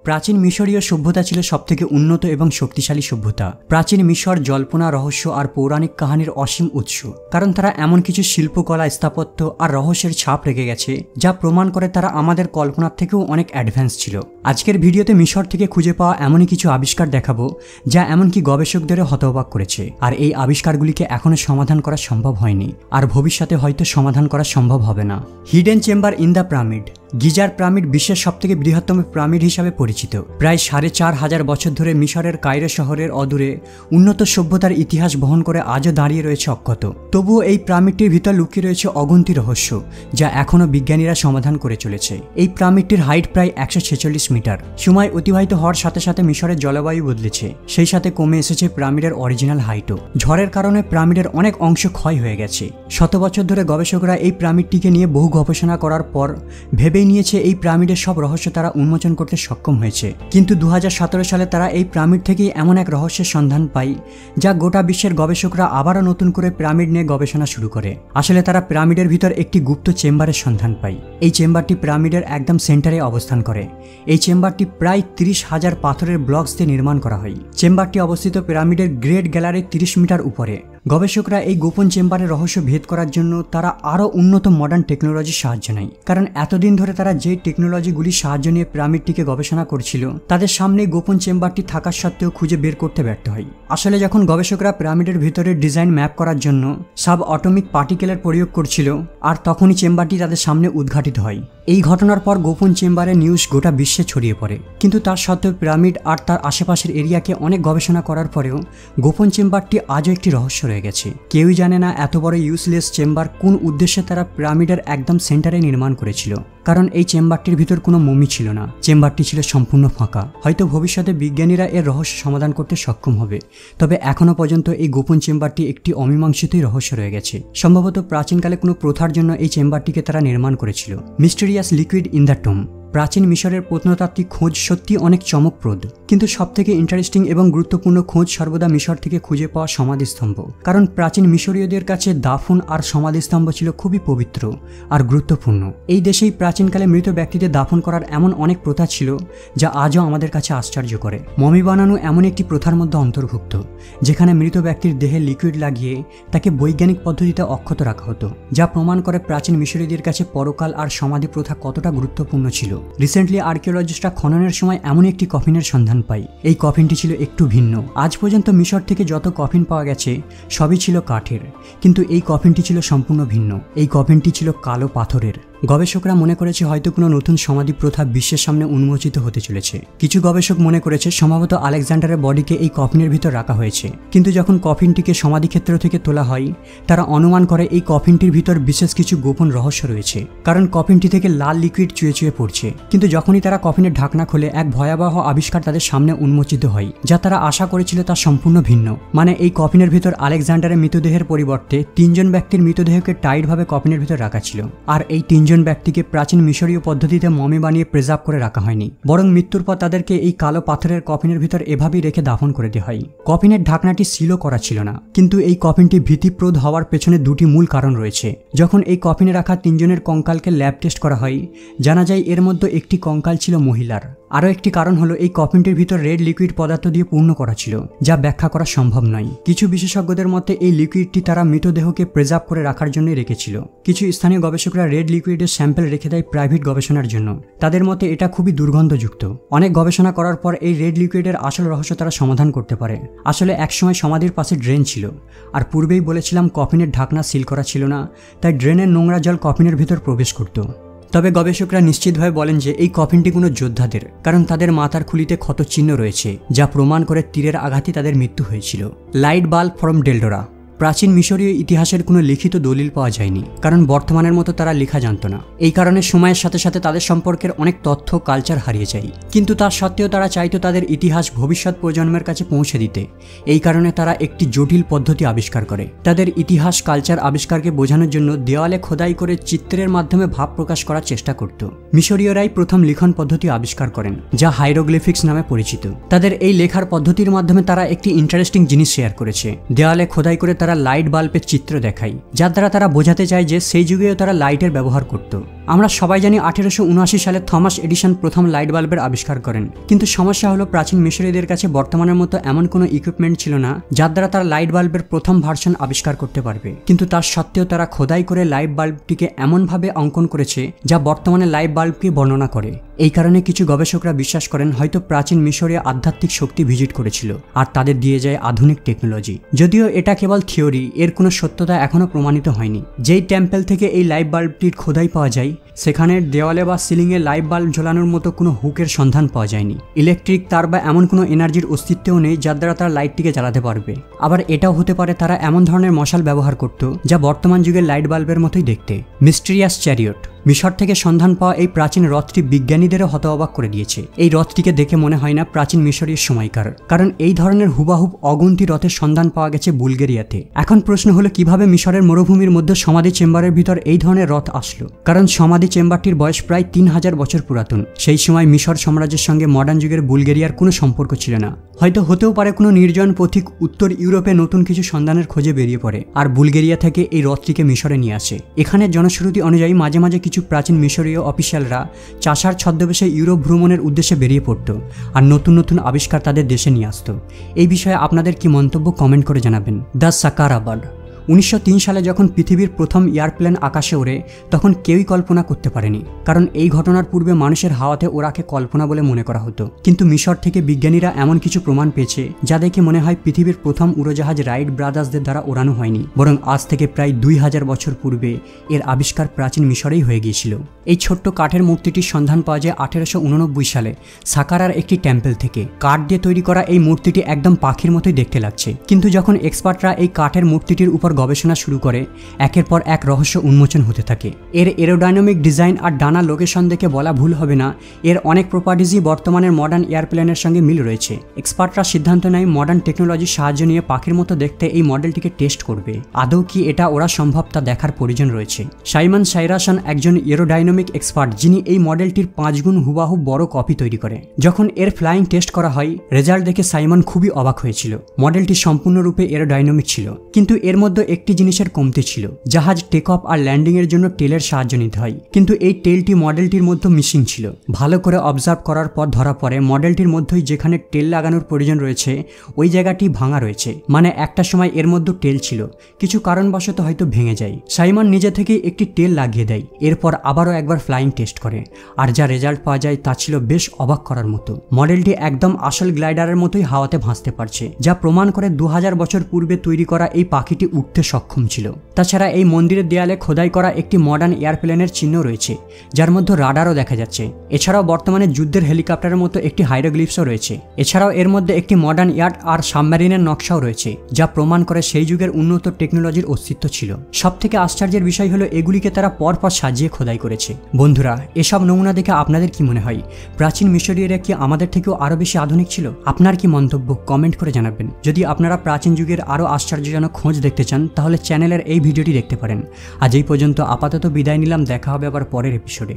প্রাচীন মিশরীয় সভ্যতা ছিল সবথেকে উন্নত এবং শক্তিশালী সভ্যতা। প্রাচীন মিশর জল্পনা, রহস্য আর পৌরাণিক কাহিনীর অসীম উৎস, কারণ তারা এমন কিছু শিল্পকলা, স্থাপত্য আর রহস্যের ছাপ রেখে গেছে যা প্রমাণ করে তারা আমাদের কল্পনার থেকেও অনেক অ্যাডভান্স ছিল। আজকের ভিডিওতে মিশর থেকে খুঁজে পাওয়া এমনই কিছু আবিষ্কার দেখাবো যা এমনকি গবেষকদেরও হতবাক করেছে, আর এই আবিষ্কারগুলিকে এখনো সমাধান করা সম্ভব হয়নি, আর ভবিষ্যতে হয়তো সমাধান করা সম্ভব হবে না। Hidden chamber in the pyramid. Geyser pyramid বিশ্বের সবথেকে বৃহত্তম পিরামিড হিসাবে পরিচিত। প্রায় 4500 বছর ধরে মিশরের কায়রো শহরের অদূরে উন্নত সভ্যতার ইতিহাস বহন করে আজও দাঁড়িয়ে রয়েছে অক্ষত। তবুও এই পিরামিডটির ভিতর লুকিয়ে রয়েছে অগন্তি রহস্য যা এখনও বিজ্ঞানীরা সমাধান করে চলেছে। এই পিরামিডটির হাইট প্রায় 146 মিটার। সময় অতিবাহিত হওয়ার সাথে সাথে মিশরের জলবায়ু বদলেছে, সেই সাথে কমে এসেছে পিরামিডের অরিজিনাল হাইটও। ঝড়ের কারণে পিরামিডের অনেক অংশ ক্ষয় হয়ে গেছে। শত বছর ধরে গবেষকরা এই পিরামিডটিকে নিয়ে বহু গবেষণা করার পর ভেবে নিয়েছে এই পিরামিডের সব রহস্য তারা উন্মোচন করতে সক্ষম হয়েছে। কিন্তু 2017 সালে তারা এই পিরামিড থেকেই এমন এক রহস্যের সন্ধান পায় যা গোটা বিশ্বের গবেষকরা আবারও নতুন করে পিরামিড নিয়ে গবেষণা শুরু করে। আসলে তারা পিরামিডের ভিতর একটি গুপ্ত চেম্বারের সন্ধান পায়। এই চেম্বারটি পিরামিডের একদম সেন্টারে অবস্থান করে। এই চেম্বারটি প্রায় 30,000 পাথরের ব্লকস দিয়ে নির্মাণ করা হয়। চেম্বারটি অবস্থিত পিরামিডের গ্রেট গ্যালারির 30 মিটার উপরে। গবেষকরা এই গোপন চেম্বারের রহস্য ভেদ করার জন্য তারা আরও উন্নত মডার্ন টেকনোলজির সাহায্য নেয়, কারণ এতদিন ধরে তারা যে টেকনোলজিগুলির সাহায্য নিয়ে পিরামিডটিকে গবেষণা করছিল তাদের সামনে গোপন চেম্বারটি থাকার সত্ত্বেও খুঁজে বের করতে ব্যর্থ হয়। আসলে যখন গবেষকরা পিরামিডের ভিতরে ডিজাইন ম্যাপ করার জন্য সাব অ্যাটমিক পার্টিকেলের প্রয়োগ করছিল, আর তখনই চেম্বারটি তাদের সামনে উদ্ঘাটিত হয়। এই ঘটনার পর গোপন চেম্বারের নিউজ গোটা বিশ্বে ছড়িয়ে পড়ে। কিন্তু তার সত্ত্বেও পিরামিড আর তার আশেপাশের এরিয়াকে অনেক গবেষণা করার পরেও গোপন চেম্বারটি আজও একটি রহস্য রয়ে গেছে। কেউই জানে না এত বড় ইউজলেস চেম্বার কোন উদ্দেশ্যে তারা পিরামিডের একদম সেন্টারে নির্মাণ করেছিল, কারণ এই চেম্বারটির ভিতর কোনো মমি ছিল না। চেম্বারটি ছিল সম্পূর্ণ ফাঁকা। হয়তো ভবিষ্যতে বিজ্ঞানীরা এর রহস্য সমাধান করতে সক্ষম হবে, তবে এখনো পর্যন্ত এই গোপন চেম্বারটি একটি অমীমাংসিতই রহস্য রয়ে গেছে। সম্ভবত প্রাচীনকালে কোনো প্রথার জন্য এই চেম্বারটিকে তারা নির্মাণ করেছিল। Mysterious liquid in the tomb. প্রাচীন মিশরের প্রত্নতাত্ত্বিক খোঁজ সত্যি অনেক চমকপ্রদ, কিন্তু সবথেকে ইন্টারেস্টিং এবং গুরুত্বপূর্ণ খোঁজ সর্বদা মিশর থেকে খুঁজে পাওয়া সমাধিস্তম্ভ। কারণ প্রাচীন মিশরীয়দের কাছে দাফন আর সমাধিস্তম্ভ ছিল খুবই পবিত্র আর গুরুত্বপূর্ণ। এই দেশেই প্রাচীনকালে মৃত ব্যক্তিদের দাফন করার এমন অনেক প্রথা ছিল যা আজও আমাদের কাছে আশ্চর্য করে। মমি বানানো এমন একটি প্রথার মধ্যে অন্তর্ভুক্ত, যেখানে মৃত ব্যক্তির দেহে লিকুইড লাগিয়ে তাকে বৈজ্ঞানিক পদ্ধতিতে অক্ষত রাখা হতো, যা প্রমাণ করে প্রাচীন মিশরীয়দের কাছে পরকাল আর সমাধি প্রথা কতটা গুরুত্বপূর্ণ ছিল। রিসেন্টলি আর্কিওলজিস্টরা খননের সময় এমন একটি কফিনের সন্ধান পায়। এই কফিনটি ছিল একটু ভিন্ন। আজ পর্যন্ত মিশর থেকে যত কফিন পাওয়া গেছে সবই ছিল কাঠের, কিন্তু এই কফিনটি ছিল সম্পূর্ণ ভিন্ন। এই কফিনটি ছিল কালো পাথরের। গবেষকরা মনে করেছে হয়তো কোনো নতুন সমাধি প্রথা বিশ্বের সামনে উন্মোচিত হতে চলেছে। কিছু গবেষক মনে করেছে সম্ভবত আলেকজান্ডারের বডিকে এই কফিনের ভিতর রাখা হয়েছে, কিন্তু যখন কফিনটিকে সমাধিক্ষেত্র থেকে তোলা হয় তারা অনুমান করে এই কফিনটির ভিতর বিশেষ কিছু গোপন রহস্য রয়েছে, কারণ কফিনটি থেকে লাল লিকুইড চুয়ে চুয়ে পড়ছে। কিন্তু যখনই তারা কফিনের ঢাকনা খোলে এক ভয়াবহ আবিষ্কার তাদের সামনে উন্মোচিত হয়, যা তারা আশা করেছিল তা সম্পূর্ণ ভিন্ন। মানে এই কফিনের ভিতর আলেকজান্ডারের মৃতদেহের পরিবর্তে 3 জন ব্যক্তির মৃতদেহকে টাইটভাবে কফিনের ভিতর রাখা ছিল, আর এই 3 জন ব্যক্তিকে প্রাচীন মিশরীয় পদ্ধতিতে মমি বানিয়ে প্রিজার্ভ করে রাখা হয়নি, বরং মৃত্যুর পর তাদেরকে এই কালো পাথরের কফিনের ভিতর এভাবেই রেখে দাফন করে দেওয়া হয়। কফিনের ঢাকনাটি সিলও করা ছিল না, কিন্তু এই কফিনটি ভীতিপ্রদ হওয়ার পেছনে দুটি মূল কারণ রয়েছে। যখন এই কফিনে রাখা 3 জনের কঙ্কালকে ল্যাব টেস্ট করা হয়, জানা যায় এর মধ্যে একটি কঙ্কাল ছিল মহিলার। আরও একটি কারণ হলো এই কফিনটির ভিতর রেড লিকুইড পদার্থ দিয়ে পূর্ণ করা ছিল, যা ব্যাখ্যা করা সম্ভব নয়। কিছু বিশেষজ্ঞদের মতে এই লিকুইডটি তারা মৃতদেহকে প্রিজার্ভ করে রাখার জন্যই রেখেছিল। কিছু স্থানীয় গবেষকরা রেড লিকুইডের স্যাম্পল রেখে দেয় প্রাইভেট গবেষণার জন্য। তাদের মতে এটা খুবই দুর্গন্ধযুক্ত। অনেক গবেষণা করার পর এই রেড লিকুইডের আসল রহস্য তারা সমাধান করতে পারে। আসলে একসময় সমাধির পাশে ড্রেন ছিল, আর পূর্বেই বলেছিলাম কফিনের ঢাকনা সিল করা ছিল না, তাই ড্রেনের নোংরা জল কফিনের ভিতর প্রবেশ করত। তবে গবেষকরা নিশ্চিতভাবে বলেন যে এই কফিনটি কোনো যোদ্ধাদের, কারণ তাদের মাথার খুলিতে ক্ষতচিহ্ন রয়েছে, যা প্রমাণ করে তীরের আঘাতে তাদের মৃত্যু হয়েছিল। Light bulb from Dendera. প্রাচীন মিশরীয় ইতিহাসের কোনো লিখিত দলিল পাওয়া যায়নি, কারণ বর্তমানের মতো তারা লেখা জানত না। এই কারণে সময়ের সাথে সাথে তাদের সম্পর্কের অনেক তথ্য কালচার হারিয়ে যায়। কিন্তু তার সত্ত্বেও তারা চাইতো তাদের ইতিহাস ভবিষ্যৎ প্রজন্মের কাছে পৌঁছে দিতে। এই কারণে তারা একটি জটিল পদ্ধতি আবিষ্কার করে। তাদের ইতিহাস কালচার আবিষ্কারকে বোঝানোর জন্য দেওয়ালে খোদাই করে চিত্রের মাধ্যমে ভাব প্রকাশ করার চেষ্টা করত। মিশরীয়রাই প্রথম লিখন পদ্ধতি আবিষ্কার করেন, যা হাইরোগ্লিফিক্স নামে পরিচিত। তাদের এই লেখার পদ্ধতির মাধ্যমে তারা একটি ইন্টারেস্টিং জিনিস শেয়ার করেছে। দেওয়ালে খোদাই করে তারা লাইট বাল্বের চিত্র দেখায়, যার দ্বারা তারা বোঝাতে চায় যে সেই যুগেও তারা লাইটের ব্যবহার করত। আমরা সবাই জানি 1879 সালে থমাস এডিসন প্রথম লাইট বাল্বের আবিষ্কার করেন, কিন্তু সমস্যা হলো প্রাচীন মিশরীয়দের কাছে বর্তমানের মতো এমন কোনো ইকুইপমেন্ট ছিল না যার দ্বারা তারা লাইট বাল্বের প্রথম ভার্সন আবিষ্কার করতে পারবে। কিন্তু তার সত্ত্বেও তারা খোদাই করে লাইট বাল্বটিকে এমনভাবে অঙ্কন করেছে যা বর্তমানে লাইট বাল্বকে বর্ণনা করে। এই কারণে কিছু গবেষকরা বিশ্বাস করেন হয়তো প্রাচীন মিশরীয় আধ্যাত্মিক শক্তি ভিজিট করেছিল আর তাদের দিয়ে যায় আধুনিক টেকনোলজি। যদিও এটা কেবল থিওরি, এর কোনো সত্যতা এখনো প্রমাণিত হয়নি। যেই টেম্পল থেকে এই লাইট বাল্বটির খোদাই পাওয়া যায় সেখানের দেওয়ালে বা সিলিংয়ে লাইট বাল্ব ঝোলানোর মতো কোনো হুকের সন্ধান পাওয়া যায়নি। ইলেকট্রিক তার বা এমন কোনো এনার্জির অস্তিত্বও নেই যার দ্বারা তারা লাইটটিকে জ্বালাতে পারবে। আবার এটাও হতে পারে তারা এমন ধরনের মশাল ব্যবহার করত যা বর্তমান যুগের লাইট বাল্বের মতোই দেখতে। Mysterious chariot. মিশর থেকে সন্ধান পাওয়া এই প্রাচীন রথটি বিজ্ঞানীদেরও হতবাক করে দিয়েছে। এই রথটিকে দেখে মনে হয় না প্রাচীন মিশরীয় সময়কার, কারণ এই ধরনের হুবাহুব অগুন্তি রথের সন্ধান পাওয়া গেছে বুলগেরিয়াতে। এখন প্রশ্ন হলো কিভাবে মিশরের মরুভূমির মধ্যে সমাধি চেম্বারের ভিতর এই ধরনের রথ আসলো? কারণ সমাধি চেম্বারটির বয়স প্রায় 3000 বছর পুরাতন। সেই সময় মিশর সাম্রাজ্যের সঙ্গে মডার্ন যুগের বুলগেরিয়ার কোনো সম্পর্ক ছিল না। হয়তো হতেও পারে কোনো নির্জন পথিক উত্তর ইউরোপে নতুন কিছু সন্ধানের খোঁজে বেরিয়ে পড়ে আর বুলগেরিয়া থেকে এই রথটিকে মিশরে নিয়ে আসে। এখানে জনশ্রুতি অনুযায়ী মাঝে মাঝে কিছু প্রাচীন মিশরীয় অফিসিয়ালরা চাষার ছদ্মবেশে ইউরোপ ভ্রমণের উদ্দেশ্যে বেরিয়ে পড়ত আর নতুন নতুন আবিষ্কার তাদের দেশে নিয়ে আসত। এই বিষয়ে আপনাদের কি মন্তব্য কমেন্ট করে জানাবেন। The Saqqara bird. 1903 সালে যখন পৃথিবীর প্রথম এয়ারপ্লেন আকাশে ওড়ে তখন কেউই কল্পনা করতে পারেনি, কারণ এই ঘটনার পূর্বে মানুষের হাওয়াতে ওড়াকে কল্পনা বলে মনে করা হতো। কিন্তু মিশর থেকে বিজ্ঞানীরা এমন কিছু প্রমাণ পেয়েছে যা দেখে মনে হয় পৃথিবীর প্রথম উড়োজাহাজ রাইট ব্রাদার্সদের দ্বারা ওড়ানো হয়নি, বরং আজ থেকে প্রায় 2000 বছর পূর্বে এর আবিষ্কার প্রাচীন মিশরেই হয়ে গিয়েছিল। এই ছোট্ট কাঠের মূর্তিটির সন্ধান পাওয়া যায় 1889 সালে সাকারার একটি টেম্পল থেকে। কাঠ দিয়ে তৈরি করা এই মূর্তিটি একদম পাখির মতোই দেখতে লাগছে, কিন্তু যখন এক্সপার্টরা এই কাঠের মূর্তিটির উপর গবেষণা শুরু করে একের পর এক রহস্য উন্মোচন হতে থাকে। এর এরোডাইনামিক ডিজাইন আর ডানা লোকেশন দেখে বলা ভুল হবে না এর অনেক প্রপার্টিজই বর্তমানের মডার্ন এয়ারপ্লেনের সঙ্গে মিল রয়েছে। এক্সপার্টরা সিদ্ধান্ত নেয় মডার্ন টেকনোলজির সাহায্য নিয়ে পাখির মতো দেখতে এই মডেলটিকে টেস্ট করবে। আদৌ কি এটা ওরা সম্ভব তা দেখার প্রয়োজন রয়েছে। সাইমন সাইরাসন একজন এরোডাইনামিক এক্সপার্ট যিনি এই মডেলটির 5 গুণ হুবাহু বড় কপি তৈরি করে। যখন এর ফ্লাইং টেস্ট করা হয় রেজাল্ট দেখে সাইমন খুবই অবাক হয়েছিল। মডেলটি সম্পূর্ণরূপে এরোডাইনামিক ছিল, কিন্তু এর মধ্যে একটি জিনিসের কমতি ছিল। জাহাজ টেক অফ আর ল্যান্ডিং এর জন্য টেলের সাহায্য নিতে হয়, কিন্তু এই টেলটি মডেলটির মধ্যে মিসিং ছিল। ভালো করে অবজার্ভ করার পর ধরা পড়ে মডেলটির মধ্যেই যেখানে টেল লাগানোর প্রয়োজন রয়েছে ওই জায়গাটি ভাঙা রয়েছে। মানে একটা সময় এর মধ্যে টেল ছিল, কিছু কারণবশত হয়তো ভেঙে যায়। সাইমন নিজে থেকেই একটি টেল লাগিয়ে দেয়, এরপর আবারও একবার ফ্লাইং টেস্ট করে, আর যা রেজাল্ট পাওয়া যায় তা ছিল বেশ অবাক করার মতো। মডেলটি একদম আসল গ্লাইডারের মতোই হাওয়াতে ভাসতে পারছে, যা প্রমাণ করে 2000 বছর পূর্বে তৈরি করা এই পাখিটি উঠতে সক্ষম ছিল। তাছাড়া এই মন্দিরের দেয়ালে খোদাই করা একটি মডার্ন এয়ারপ্লেনের চিহ্ন রয়েছে, যার মধ্যে রাডারও দেখা যাচ্ছে। এছাড়াও বর্তমানে যুদ্ধের হেলিকপ্টারের মতো একটি হাইরোগ্লিফসও রয়েছে। এছাড়াও এর মধ্যে একটি মডার্ন ইয়াট আর সাবমেরিনের নকশাও রয়েছে, যা প্রমাণ করে সেই যুগের উন্নত টেকনোলজির অস্তিত্ব ছিল। সবথেকে আশ্চর্যের বিষয় হলো এগুলিকে তারা পরপর সাজিয়ে খোদাই করেছে। বন্ধুরা, এসব নমুনা দেখে আপনাদের কি মনে হয় প্রাচীন মিশরীয়রা কি আমাদের থেকেও আরো বেশি আধুনিক ছিল? আপনার কি মন্তব্য কমেন্ট করে জানাবেন। যদি আপনারা প্রাচীন যুগের আরো আশ্চর্যজনক খোঁজ দেখতে চান তাহলে চ্যানেলের এই ভিডিওটি দেখতে পারেন। আজ এই পর্যন্ত আপাতত বিদায় নিলাম, দেখা হবে আবার পরের এপিসোডে।